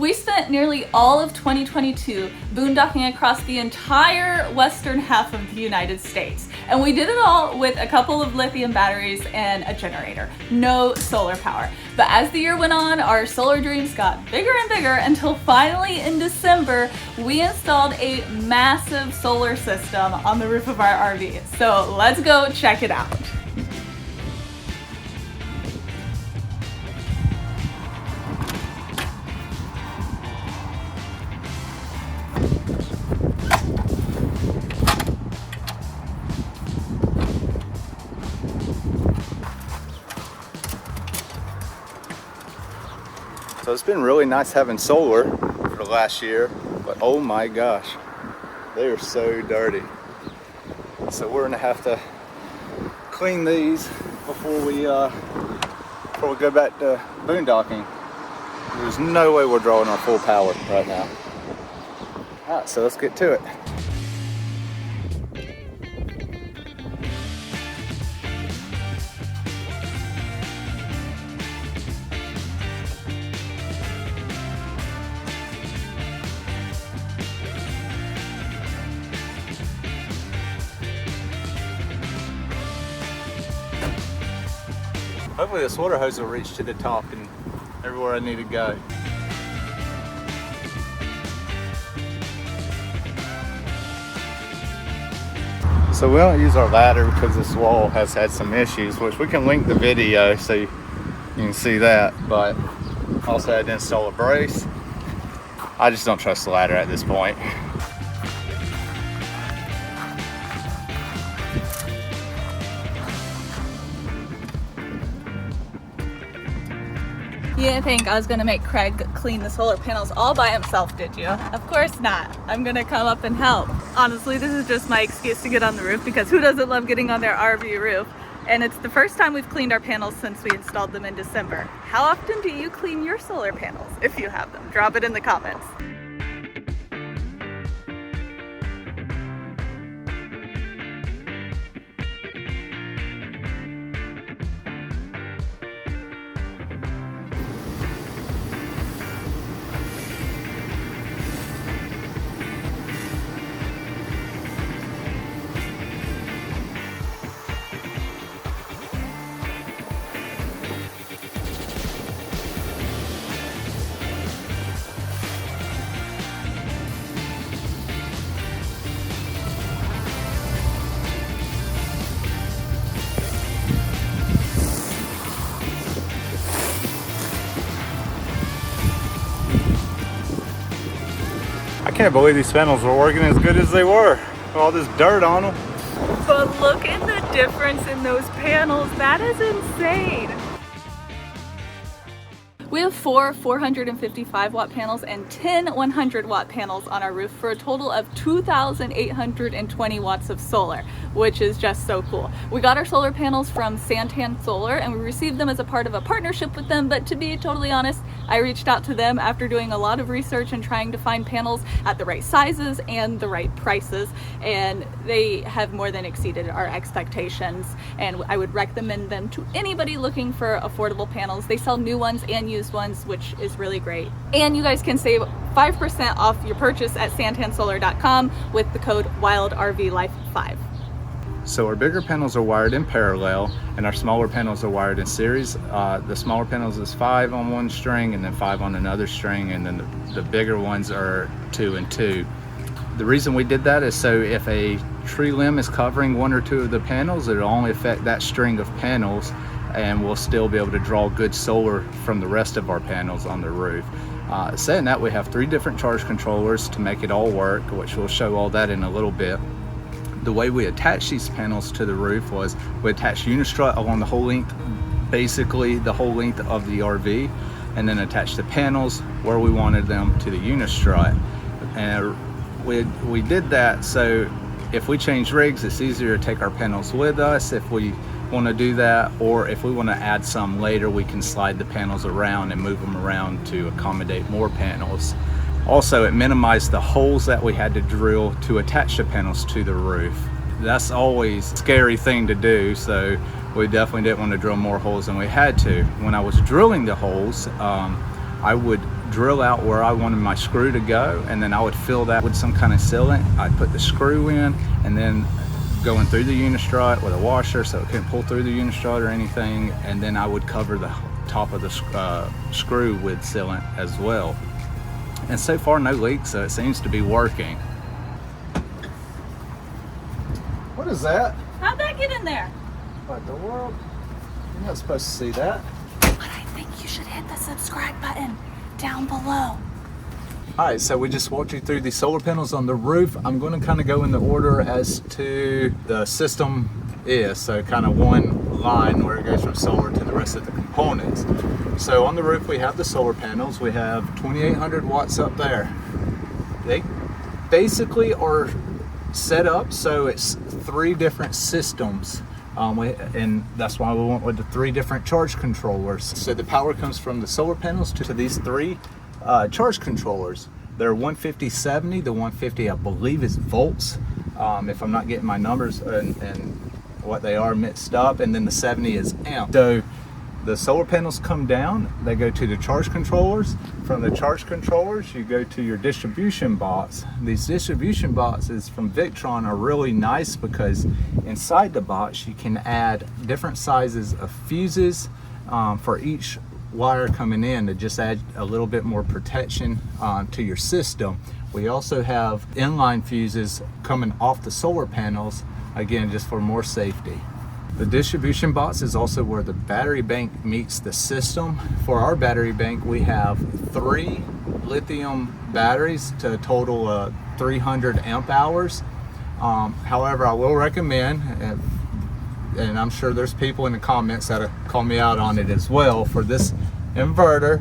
We spent nearly all of 2022 boondocking across the entire western half of the United States. And we did it all with a couple of lithium batteries and a generator. No solar power. But as the year went on, our solar dreams got bigger and bigger until finally in December, we installed a massive solar system on the roof of our RV. So let's go check it out. So it's been really nice having solar for the last year, but oh my gosh, they are so dirty. So we're gonna have to clean these before we go back to boondocking. There's no way we're drawing our full power right now. All right, so let's get to it. Hopefully this water hose will reach to the top and everywhere I need to go. So we don't use our ladder because this wall has had some issues, which we can link the video so you can see that, but also I had to install a brace. I just don't trust the ladder at this point. You didn't think I was gonna make Craig clean the solar panels all by himself, did you? Of course not. I'm gonna come up and help. Honestly, this is just my excuse to get on the roof because who doesn't love getting on their RV roof? And it's the first time we've cleaned our panels since we installed them in December. How often do you clean your solar panels, if you have them? Drop it in the comments. I can't believe these panels were working as good as they were. All this dirt on them. But look at the difference in those panels. That is insane. We have 4 455 watt panels and 10 100 watt panels on our roof for a total of 2,820 watts of solar, which is just so cool. We got our solar panels from Santan Solar and we received them as a part of a partnership with them, but to be totally honest, I reached out to them after doing a lot of research and trying to find panels at the right sizes and the right prices, and they have more than exceeded our expectations, and I would recommend them to anybody looking for affordable panels. They sell new ones and used ones, which is really great. And you guys can save 5% off your purchase at santansolar.com with the code WILDRVLIFE5. So our bigger panels are wired in parallel and our smaller panels are wired in series. The smaller panels is 5 on one string and then 5 on another string, and then the bigger ones are 2 and 2. The reason we did that is so if a tree limb is covering 1 or 2 of the panels, it'll only affect that string of panels, and we'll still be able to draw good solar from the rest of our panels on the roof. Saying that, we have 3 different charge controllers to make it all work, which we'll show all that in a little bit. The way we attached these panels to the roof was we attached unistrut along the whole length, basically the whole length of the RV, and then attached the panels where we wanted them to the unistrut. And we did that so if we change rigs, it's easier to take our panels with us if we want to do that, or if we want to add some later, we can slide the panels around and move them around to accommodate more panels. Also, it minimized the holes that we had to drill to attach the panels to the roof. That's always a scary thing to do, so we definitely didn't want to drill more holes than we had to. When I was drilling the holes, I would drill out where I wanted my screw to go, and then I would fill that with some kind of sealant. I'd put the screw in, and then going through the unistrut with a washer so it couldn't pull through the unistrut or anything, and then I would cover the top of the screw with sealant as well. And so far no leaks, so it seems to be working. What is that? How'd that get in there? What the world? You're not supposed to see that. But I think you should hit the subscribe button down below. All right, so we just walked you through the solar panels on the roof. I'm going to kind of go in the order as to the system is, so kind of one line where it goes from solar to the rest of the components. So on the roof we have the solar panels. We have 2800 watts up there. They basically are set up so it's 3 different systems. And that's why we went with the 3 different charge controllers. So the power comes from the solar panels to these 3 charge controllers. They're 150/70. The 150 I believe is volts, if I'm not getting my numbers and what they are mixed up, and then the 70 is amp. So the solar panels come down, they go to the charge controllers. From the charge controllers you go to your distribution box. These distribution boxes from Victron are really nice because inside the box you can add different sizes of fuses for each wire coming in to just add a little bit more protection to your system. We also have inline fuses coming off the solar panels, again just for more safety. The distribution box is also where the battery bank meets the system. For our battery bank we have 3 lithium batteries to a total of 300 amp hours. However, I will recommend, and I'm sure there's people in the comments that call me out on it as well, for this inverter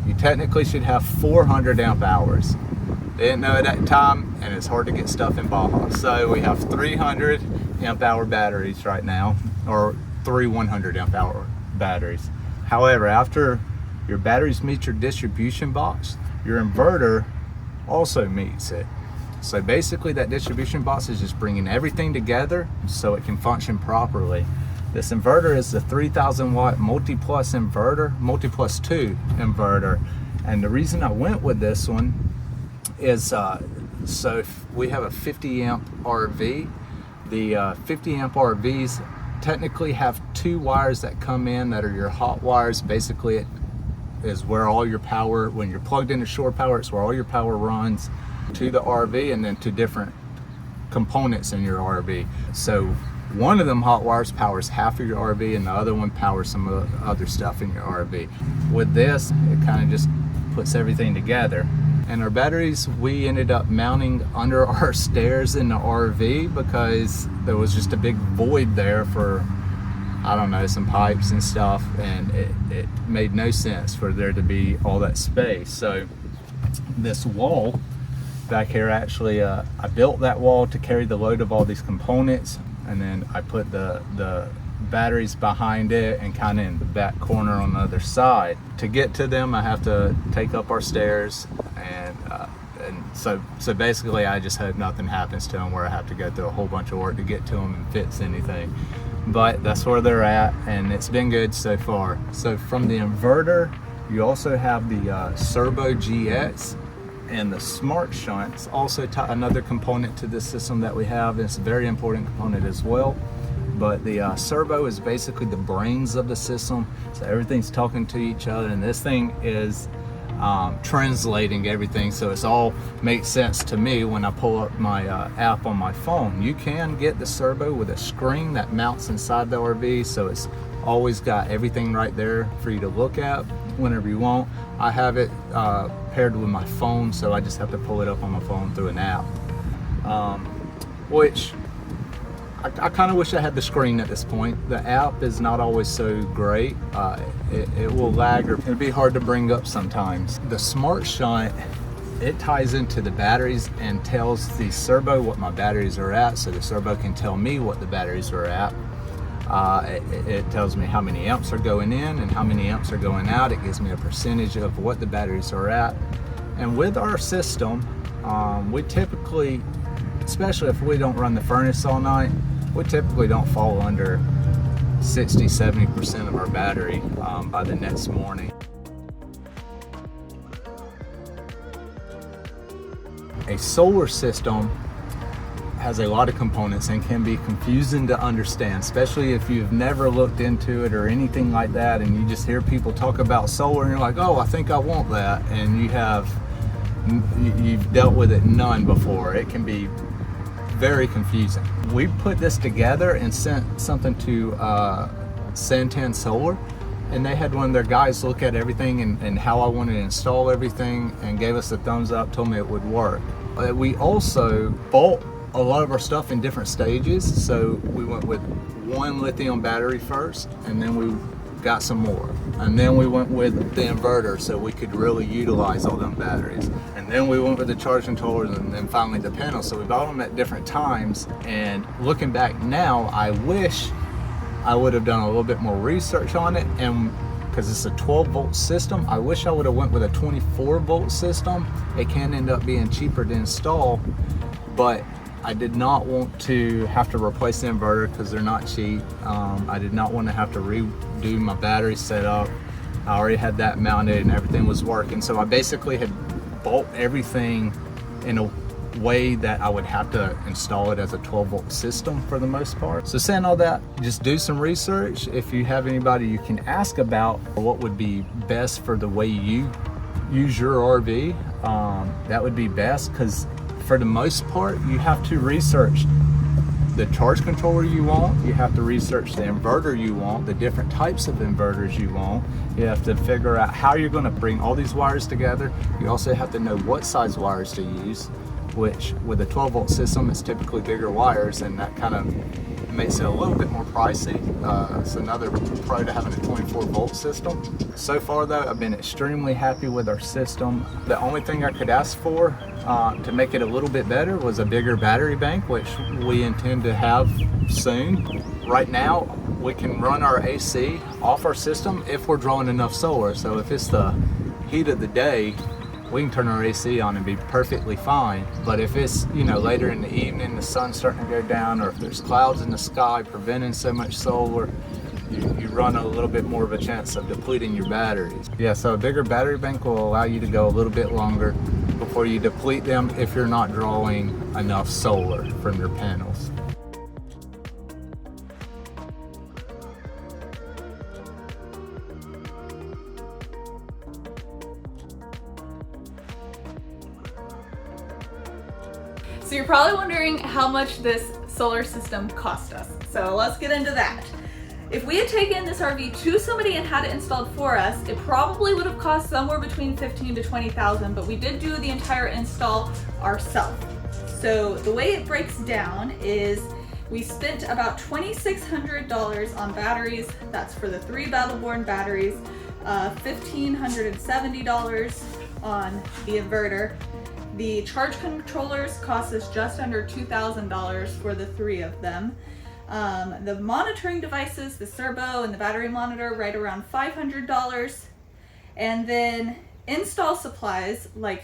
you technically should have 400 amp hours. Didn't know at that time, and it's hard to get stuff in Baja, so we have 300 amp hour batteries right now, or 3 100 amp hour batteries. However, after your batteries meet your distribution box, your inverter also meets it. So basically that distribution box is just bringing everything together so it can function properly. This inverter is the 3000 watt multi-plus inverter, multi-plus 2 inverter. And the reason I went with this one is so if we have a 50 amp RV. The 50 amp RVs technically have 2 wires that come in that are your hot wires. Basically it is where all your power, when you're plugged into shore power, it's where all your power runs to the RV and then to different components in your RV. So one of them hot wires powers half of your RV and the other one powers some of the other stuff in your RV. With this, it kind of just puts everything together. And our batteries, we ended up mounting under our stairs in the RV because there was just a big void there for, I don't know, some pipes and stuff, and it made no sense for there to be all that space. So this wall back here, actually I built that wall to carry the load of all these components, and then I put the batteries behind it and kind of in the back corner on the other side. To get to them I have to take up our stairs, and so basically I just hope nothing happens to them where I have to go through a whole bunch of work to get to them and fix anything. But that's where they're at, and it's been good so far. So from the inverter you also have the Servo GX, and the smart shunts also another component to this system that we have. It's a very important component as well. But the servo is basically the brains of the system, so everything's talking to each other, and this thing is translating everything, so it's all makes sense to me when I pull up my app on my phone. You can get the servo with a screen that mounts inside the RV, so it's always got everything right there for you to look at whenever you want. I have it paired with my phone, so I just have to pull it up on my phone through an app, which I kind of wish I had the screen at this point. The app is not always so great. It will lag, or it'll be hard to bring up sometimes. The smart shunt, it ties into the batteries and tells the servo what my batteries are at, so the servo can tell me what the batteries are at. It tells me how many amps are going in and how many amps are going out. It gives me a percentage of what the batteries are at. And with our system, we typically, especially if we don't run the furnace all night, we typically don't fall under 60-70% of our battery by the next morning. a solar system has a lot of components and can be confusing to understand, especially if you've never looked into it or anything like that, and you just hear people talk about solar and you're like, oh, I think I want that, and you've dealt with it none before. It can be very confusing. We put this together and sent something to Santan Solar, and they had one of their guys look at everything and how I wanted to install everything and gave us a thumbs up, told me it would work. We also bought a lot of our stuff in different stages, so we went with one lithium battery first, and then we got some more, and then we went with the inverter so we could really utilize all them batteries, and then we went with the charge controllers, and then finally the panels. So we bought them at different times, and looking back now, I wish I would have done a little bit more research on it, and because it's a 12-volt system, I wish I would have went with a 24-volt system. It can end up being cheaper to install, but I did not want to have to replace the inverter because they're not cheap. I did not want to have to redo my battery setup. I already had that mounted and everything was working. So I basically had bought everything in a way that I would have to install it as a 12-volt system for the most part. So saying all that, just do some research. If you have anybody you can ask about what would be best for the way you use your RV, that would be best, because for the most part, you have to research the charge controller you want, you have to research the inverter you want, the different types of inverters you want. You have to figure out how you're going to bring all these wires together. You also have to know what size wires to use, which with a 12-volt system, it's typically bigger wires, and that kind of makes it a little bit more pricey. It's another pro to having a 24-volt system. So far though, I've been extremely happy with our system. The only thing I could ask for to make it a little bit better was a bigger battery bank, which we intend to have soon. Right now, we can run our AC off our system if we're drawing enough solar. So if it's the heat of the day, we can turn our AC on and be perfectly fine. But if it's, later in the evening, the sun's starting to go down, or if there's clouds in the sky preventing so much solar, you run a little bit more of a chance of depleting your batteries. Yeah, so a bigger battery bank will allow you to go a little bit longer before you deplete them if you're not drawing enough solar from your panels. So you're probably wondering how much this solar system cost us. So let's get into that. If we had taken this RV to somebody and had it installed for us, it probably would have cost somewhere between $15,000 to $20,000, but we did do the entire install ourselves. So the way it breaks down is we spent about $2,600 on batteries. That's for the 3 Battleborn batteries, $1,570 on the inverter. The charge controllers cost us just under $2,000 for the 3 of them. The monitoring devices, the servo and the battery monitor, right around $500. And then install supplies like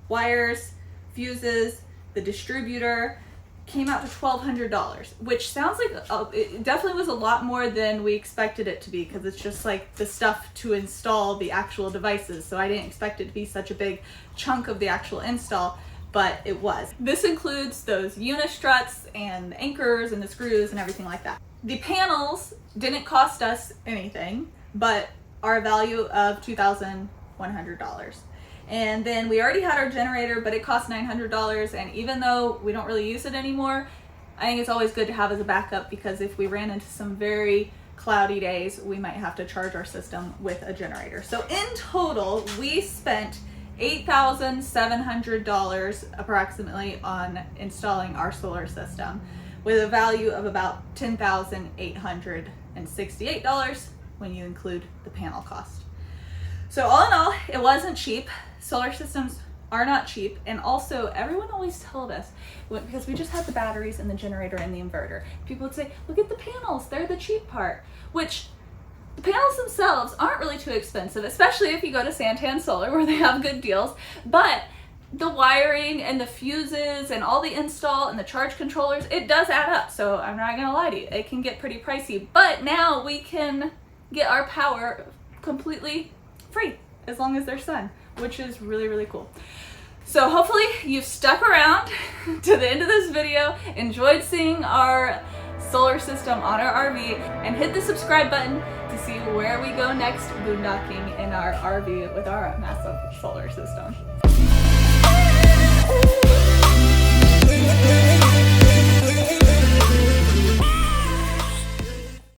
wires, fuses, the distributor, came out to $1,200, which sounds like it definitely was a lot more than we expected it to be, because it's just like the stuff to install the actual devices. So I didn't expect it to be such a big chunk of the actual install, but it was. This includes those unistruts and the anchors and the screws and everything like that. The panels didn't cost us anything, but are a value of $2,100. And then we already had our generator, but it cost $900. And even though we don't really use it anymore, I think it's always good to have as a backup, because if we ran into some very cloudy days, we might have to charge our system with a generator. So in total, we spent $8,700 approximately on installing our solar system, with a value of about $10,868 when you include the panel cost. So all in all, it wasn't cheap. Solar systems are not cheap, and also everyone always told us, because we just had the batteries and the generator and the inverter, people would say, look at the panels, they're the cheap part, which the panels themselves aren't really too expensive, especially if you go to Santan Solar where they have good deals, but the wiring and the fuses and all the install and the charge controllers, it does add up. So I'm not gonna lie to you, it can get pretty pricey, but now we can get our power completely free as long as there's sun, which is really, really cool. So hopefully you've stuck around to the end of this video, enjoyed seeing our solar system on our RV, and hit the subscribe button to see where we go next boondocking in our RV with our massive solar system.